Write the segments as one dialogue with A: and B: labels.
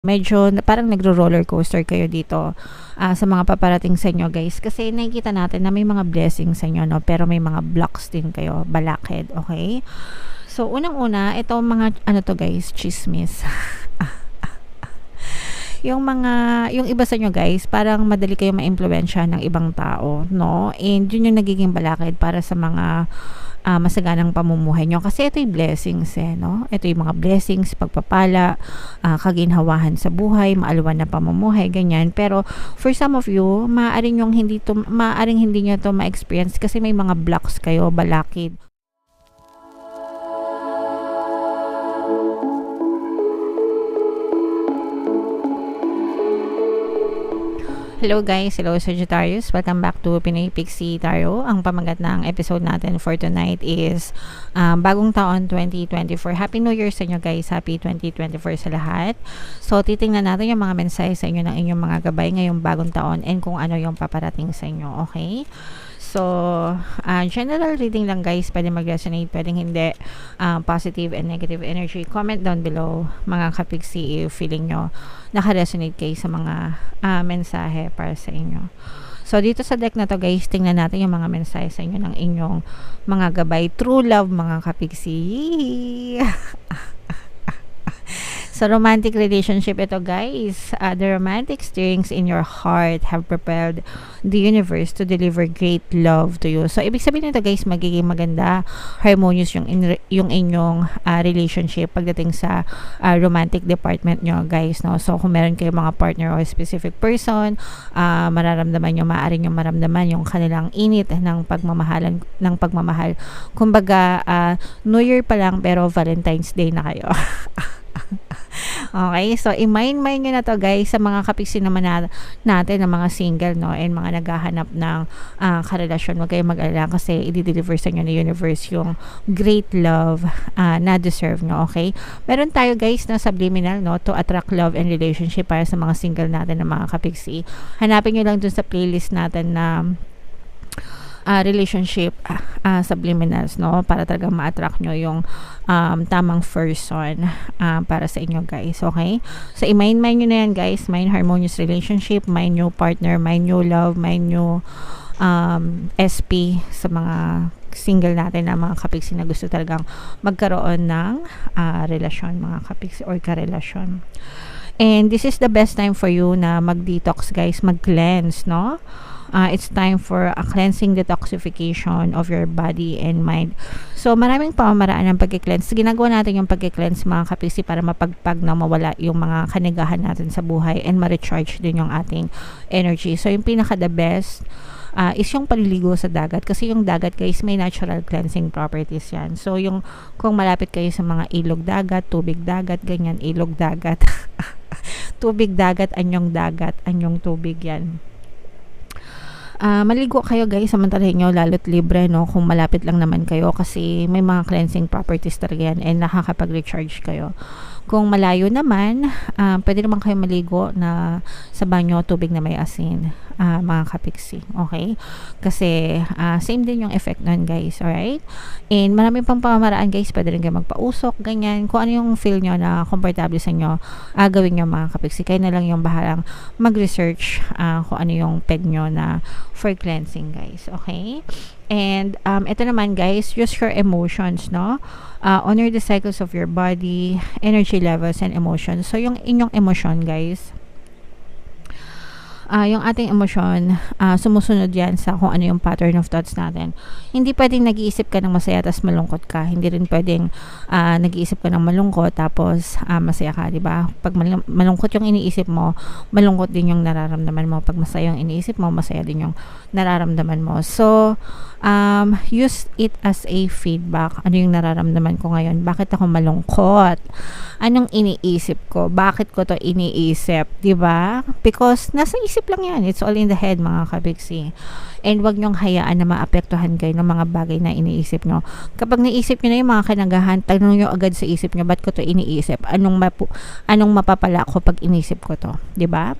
A: medyo parang nagro-roller coaster kayo dito sa mga paparating sa inyo guys, kasi nakikita natin na may mga blessings sa inyo, no? Pero may mga blocks din kayo, balakid, okay? So unang-una, ito mga ano to guys, chismis. Yung iba sa inyo guys, parang madali kayo maimpluwensya ng ibang tao, no? And yun yung nagiging balakid para sa mga masaganang pamumuhay nyo, kasi ito yung blessings no? Ito yung mga blessings, pagpapala, kaginhawahan sa buhay, maalwan na pamumuhay, ganyan. Pero for some of you, maaaring hindi nyo to ma-experience kasi may mga blocks kayo, balakid. Hello guys, hello Sagittarius. Welcome back to Pinoy Pixie Tarot. Ang pamagat ng episode natin for tonight is bagong taon 2024. Happy New Year sa inyo guys. Happy 2024 sa lahat. So titingnan natin yung mga mensahe sa inyo ng inyong mga gabay ngayong bagong taon and kung ano yung paparating sa inyo. Okay? So, general reading lang guys, pwede mag-resonate, pwedeng hindi, positive and negative energy. Comment down below mga kapigsi if feeling nyo naka-resonate kayo sa mga mensahe para sa inyo. So, dito sa deck na to guys, tingnan natin yung mga mensahe sa inyo ng inyong mga gabay. True love mga kapigsi. So, romantic relationship ito guys. The romantic stirrings in your heart have propelled the universe to deliver great love to you. So, ibig sabihin nito guys, magiging maganda, harmonious yung inyong relationship pagdating sa romantic department nyo guys, no? So, kung meron kayong mga partner or specific person, maaaring nyo maramdaman yung kanilang init ng pagmamahal. Kumbaga, New Year pa lang pero Valentine's Day na kayo. Okay, so i-mind nyo na to guys sa mga kapiksi naman natin na mga single, no, and mga naghahanap ng karelasyon. Huwag kayong mag-alala kasi i-deliver sa inyo ng universe yung great love na deserve nyo, okay? Meron tayo guys na subliminal, no, to attract love and relationship para sa mga single natin na mga kapiksi. Hanapin nyo lang dun sa playlist natin na relationship subliminals, no, para talaga ma-attract nyo yung tamang person para sa inyo guys, okay? So i-mind nyo na yan guys, mind harmonious relationship, mind new partner, mind new love, mind new SP sa mga single natin na mga kapiksi na gusto talagang magkaroon ng relasyon mga kapiksi or karelasyon. And this is the best time for you na mag-detox guys, mag-cleanse, no? It's time for a cleansing detoxification of your body and mind. So, maraming pamamaraan ng pag-cleanse. Ginagawa natin yung pag-cleanse mga kapisi para mapagpag na mawala yung mga kanigahan natin sa buhay and ma-recharge din yung ating energy. So, yung pinaka-the best is yung paliligo sa dagat. Kasi yung dagat guys, may natural cleansing properties yan. So, kung malapit kayo sa mga ilog dagat, tubig dagat, ganyan, ilog dagat. Tubig dagat, anyong tubig yan. Maligo kayo guys, samantalahin nyo lalo't libre, no, kung malapit lang naman kayo kasi may mga cleansing properties talaga yan and nakakapag-recharge kayo. Kung malayo naman, pwede naman kayo maligo na sa banyo, tubig na may asin, mga kapiksi, okay? Kasi same din yung effect nun guys, alright? And maraming pang pamamaraan guys, pwede rin kayo magpausok, ganyan. Kung ano yung feel nyo na komportable sa inyo, gawin nyo mga kapiksi. Kayo na lang yung bahalang mag-research kung ano yung peg nyo na for cleansing guys, okay? And ito naman guys, use your emotions, no? Honor the cycles of your body, energy levels and emotions. So yung inyong emotion guys, yung ating emosyon, sumusunod yan sa kung ano yung pattern of thoughts natin. Hindi pwedeng nag-iisip ka ng masaya tapos malungkot ka. Hindi rin pwedeng nag-iisip ka ng malungkot tapos masaya ka, di ba? Pag malungkot yung iniisip mo, malungkot din yung nararamdaman mo. Pag masaya yung iniisip mo, masaya din yung nararamdaman mo. So, use it as a feedback. Ano yung nararamdaman ko ngayon? Bakit ako malungkot? Anong iniisip ko? Bakit ko to iniisip? Di ba? Because nasa isip lang yan. It's all in the head mga kabigsi. And wag nyong hayaan na maapektuhan kayo ng mga bagay na iniisip nyo. Kapag naisip nyo na yung mga kanagahan, tanong nyo agad sa isip nyo, ba't ko to iniisip? Anong mapapala ko pag inisip ko to? Di ba?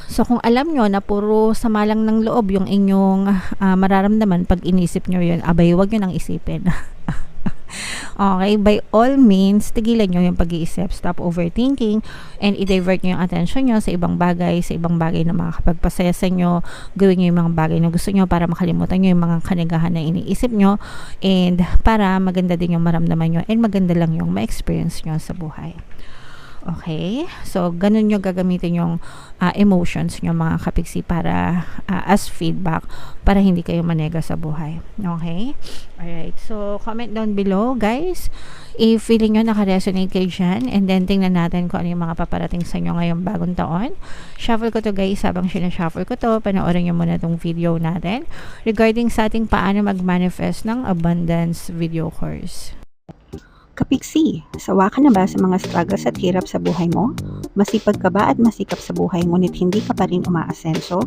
A: So, kung alam nyo na puro sama lang ng loob yung inyong mararamdaman pag inisip nyo yun, abay, wag nyo nang isipin. Okay, by all means, tigilan nyo yung pag-iisip, stop overthinking, and i-divert nyo yung attention nyo sa ibang bagay na makakapagpasaya sa inyo. Gawin nyo yung mga bagay na gusto nyo para makalimutan nyo yung mga kanigahan na iniisip nyo, and para maganda din yung maramdaman nyo, and maganda lang yung ma-experience nyo sa buhay. Okay? So, ganun nyo gagamitin yung emotions nyo mga kapiksi para as feedback para hindi kayo manega sa buhay. Okay? Alright. So, comment down below, guys, if feeling nyo naka-resonate kayo dyan, and then tingnan natin kung ano yung mga paparating sa inyo ngayong bagong taon. Shuffle ko to, guys. Habang sinashuffle ko to, panoorin nyo muna tong video natin regarding sa ating paano mag-manifest ng abundance video course.
B: Kapiksi, sawa ka na ba sa mga struggles at hirap sa buhay mo? Masipag ka ba at masikap sa buhay ngunit hindi ka pa rin umaasenso?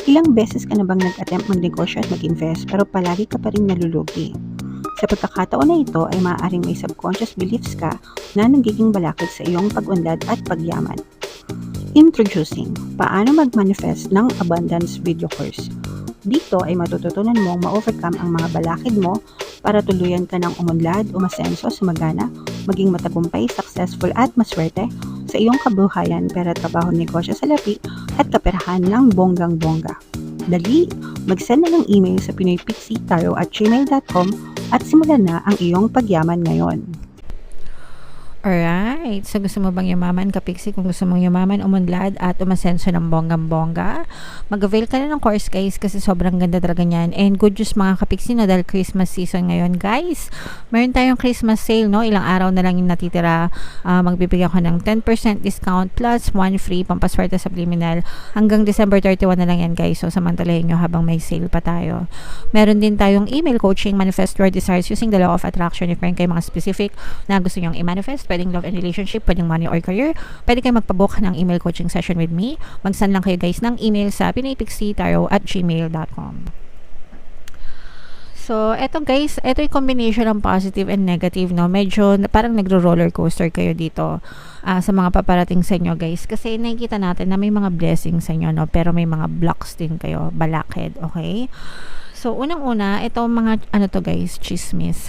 B: Ilang beses ka na bang nag-attempt magnegosyo at mag-invest pero palagi ka pa rin nalulugi? Sa pagkakataon na ito ay maaaring may subconscious beliefs ka na nagiging balakid sa iyong pag-unlad at pagyaman. Introducing, paano mag-manifest ng abundance video course. Dito ay matututunan mong ma-overcome ang mga balakid mo para tuluyan ka ng umunlad, umasenso, sumagana, maging matagumpay, successful at maswerte sa iyong kabuhayan, pera, trabaho, negosyo, salapi at kaperahan ng bonggang-bongga. Dali, mag-send na ng email sa pinoypixitaro@gmail.com at simulan na ang iyong pagyaman ngayon.
A: Alright. So, gusto mo bang yumaman, kapiksi? Kung gusto mong yumaman, umunlad at umasenso ng bonggang-bongga, mag-avail ka na ng course, guys, kasi sobrang ganda talaga niyan. And good news mga kapiksi, no, dahil Christmas season ngayon, guys. Meron tayong Christmas sale, no? Ilang araw na lang yung natitira. Magbibigyan ko ng 10% discount plus 1 free pampaswerte subliminal. Hanggang December 31 na lang yan, guys. So, samantalahin nyo habang may sale pa tayo. Meron din tayong email coaching, manifest your desires using the law of attraction. If meron kayo mga specific na gusto nyong i-manifest, pwedeng love and relationship, pwedeng money or career, pwede kayo magpabook ng email coaching session with me. Mag-send lang kayo, guys, ng email sa pinoypixitaro@gmail.com. So, eto, guys, eto yung combination ng positive and negative, no? Medyo parang nagro-roller coaster kayo dito sa mga paparating sa inyo, guys. Kasi nakikita natin na may mga blessings sa inyo, no? Pero may mga blocks din kayo, balakid, okay? So, unang-una, ito mga, ano to, guys, chismis.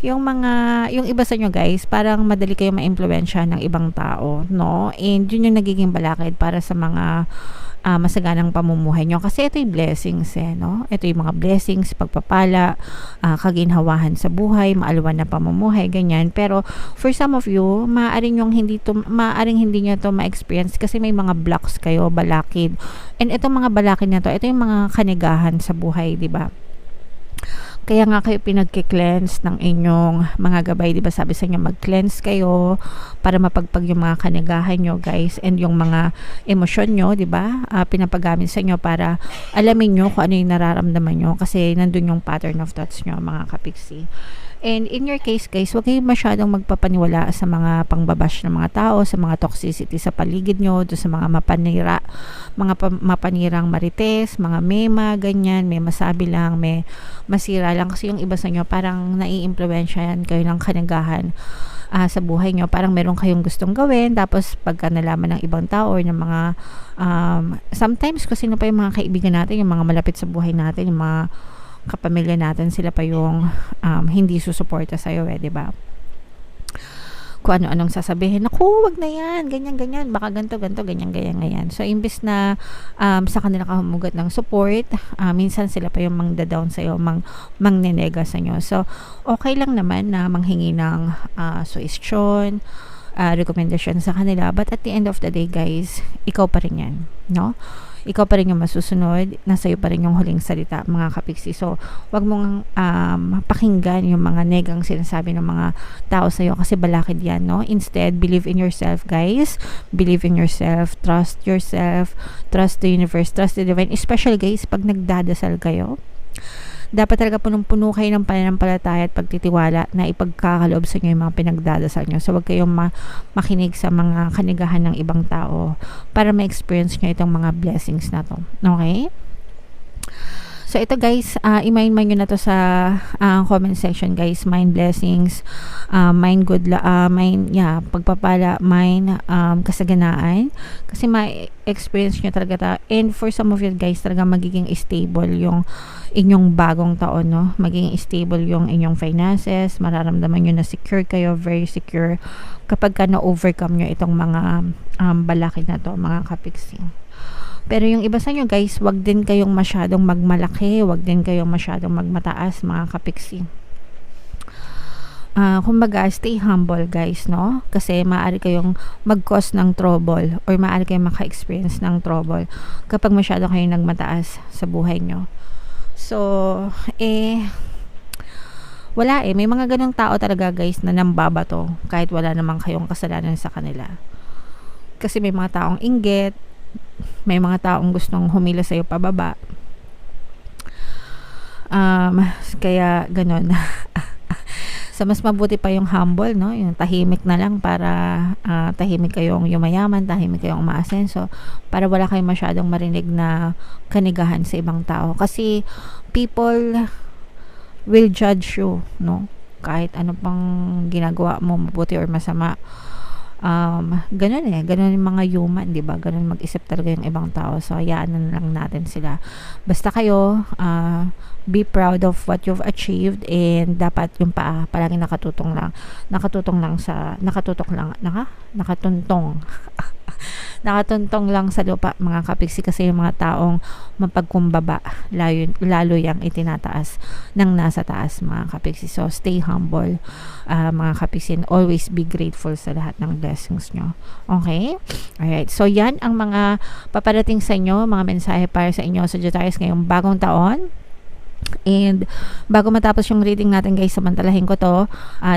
A: yung iba sa inyo, guys, parang madali kayo ma-impluwensya ng ibang tao, no? And yun yung nagiging balakid para sa mga masaganang pamumuhay nyo. Kasi ito yung blessings, no? Ito yung mga blessings, pagpapala, kaginhawahan sa buhay, maalwan na pamumuhay, ganyan. Pero for some of you, maaaring hindi nyo to ma-experience kasi may mga blocks kayo, balakid. And itong mga balakid na to, ito yung mga kanigahan sa buhay, di ba? Kaya nga kayo pinagki-cleanse ng inyong mga gabay, di ba? Sabi sa inyo, mag-cleanse kayo para mapagpag yung mga kanigahan nyo, guys, and yung mga emosyon nyo, di ba? Pinapagamit sa inyo para alamin nyo kung ano yung nararamdaman nyo kasi nandun yung pattern of thoughts nyo, mga kapiksi. And in your case, guys, huwag kayong masyadong magpapaniwala sa mga pangbabash ng mga tao, sa mga toxicity sa paligid nyo, sa mga mapanirang marites, mga mema, ganyan, may masabi lang, may masira lang. Kasi yung iba sa inyo, parang nai-impluwensyahan kayo ng kanagahan sa buhay nyo. Parang meron kayong gustong gawin, tapos pagka nalaman ng ibang tao or ng mga, sometimes kasi sino pa yung mga kaibigan natin, yung mga malapit sa buhay natin, yung mga kapamilya natin, sila pa yung hindi susuporta sa'yo, di ba? Kung ano-anong sasabihin, naku, wag na yan, ganyan, baka ganito, ganyan. So, imbis na sa kanila ka humugot ng support, minsan sila pa yung mangda-down sa'yo, mangnenega sa'yo. So, okay lang naman na manghingi ng suggestion, recommendation sa kanila, but at the end of the day, guys, ikaw pa rin yan, no? Ikaw pa rin yung masusunod, nasa iyo pa rin yung huling salita, mga kapiksi. So, wag mong pakinggan yung mga negang sinasabi ng mga tao sa iyo kasi balakid yan, no? Instead, believe in yourself, guys. Believe in yourself, trust the universe, trust the divine. Especially, guys, pag nagdadasal kayo, dapat talaga punong-puno kayo ng pananampalataya at pagtitiwala na ipagkakaloob sa inyo yung mga pinagdadasal nyo. So, huwag kayong makinig sa mga kanigahan ng ibang tao para ma-experience nyo itong mga blessings na to. Okay? So ito guys, i-mind nyo na to sa comment section guys. Mind blessings, mind pagpapala, mind kasaganaan. Kasi ma-experience nyo talaga and for some of you guys, talaga magiging stable yung inyong bagong taon, no? Magiging stable yung inyong finances, mararamdaman nyo na secure kayo, very secure kapag ka na-overcome nyo itong mga balakid na to, mga kapiksi. Pero yung iba sa inyo guys, wag din kayong masyadong magmalaki, wag din kayong masyadong magmataas, mga kapiksi. Kumbaga, stay humble guys, no? Kasi maaari kayong mag-cause ng trouble or maaari kayong maka-experience ng trouble kapag masyado kayong nagmataas sa buhay nyo. So, wala may mga ganong tao talaga guys na nambabato kahit wala namang kayong kasalanan sa kanila. Kasi may mga taong inggit, may mga taong gustong humila sa'yo pababa. Kaya ganon. So mas mabuti pa yung humble, no? Yung tahimik na lang para tahimik kayong yumayaman, tahimik kayong umaasenso, para wala kayong masyadong marinig na kanigahan sa ibang tao. Kasi people will judge you, no? Kahit ano pang ginagawa mo, mabuti or masama. Ganun yung mga human, di ba? Ganun mag-isip talaga yung ibang tao. So hayaan na lang natin sila. Basta kayo be proud of what you've achieved, and dapat yung paa palagi nakatutok nakatuntong lang sa lupa, mga kapiksi, kasi yung mga taong mapagkumbaba lalo yang itinataas ng nasa taas, mga kapiksi. So stay humble, mga kapiksi, and always be grateful sa lahat ng blessings nyo. Okay? Alright, so yan ang mga paparating sa inyo, mga mensahe para sa inyo sa Sagittarius ngayong bagong taon. And bago matapos yung reading natin guys, samantalahin ko to.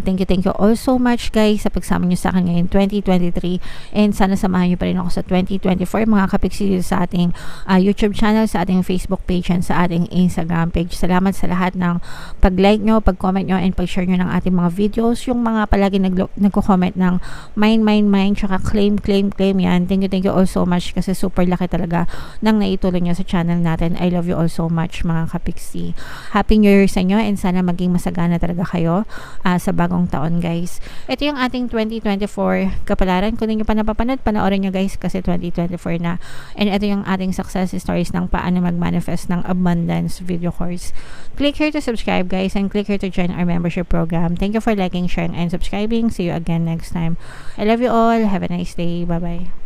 A: Thank you all so much guys sa pagsama nyo sa akin ngayon 2023, and sana samahan nyo pa rin ako sa 2024, mga kapiksi, sa ating YouTube channel, sa ating Facebook page, and sa ating Instagram page. Salamat sa lahat ng pag-like nyo, pag-comment nyo, and pag-share nyo ng ating mga videos. Yung mga palagi nagko-comment ng mine, tsaka claim yan, thank you all so much, kasi super laki talaga nang naitulong nyo sa channel natin. I love you all so much, mga kapiksi. Happy New Year sa inyo, and sana maging masagana talaga kayo sa bagong taon guys. Ito yung ating 2024 kapalaran. Kung hindi nyo pa napapanood, panoorin nyo guys, kasi 2024 na. And ito yung ating success stories ng paano mag-manifest ng abundance video course. Click here to subscribe guys, and click here to join our membership program. Thank you for liking, sharing, and subscribing. See you again next time. I love you all. Have a nice day. Bye bye.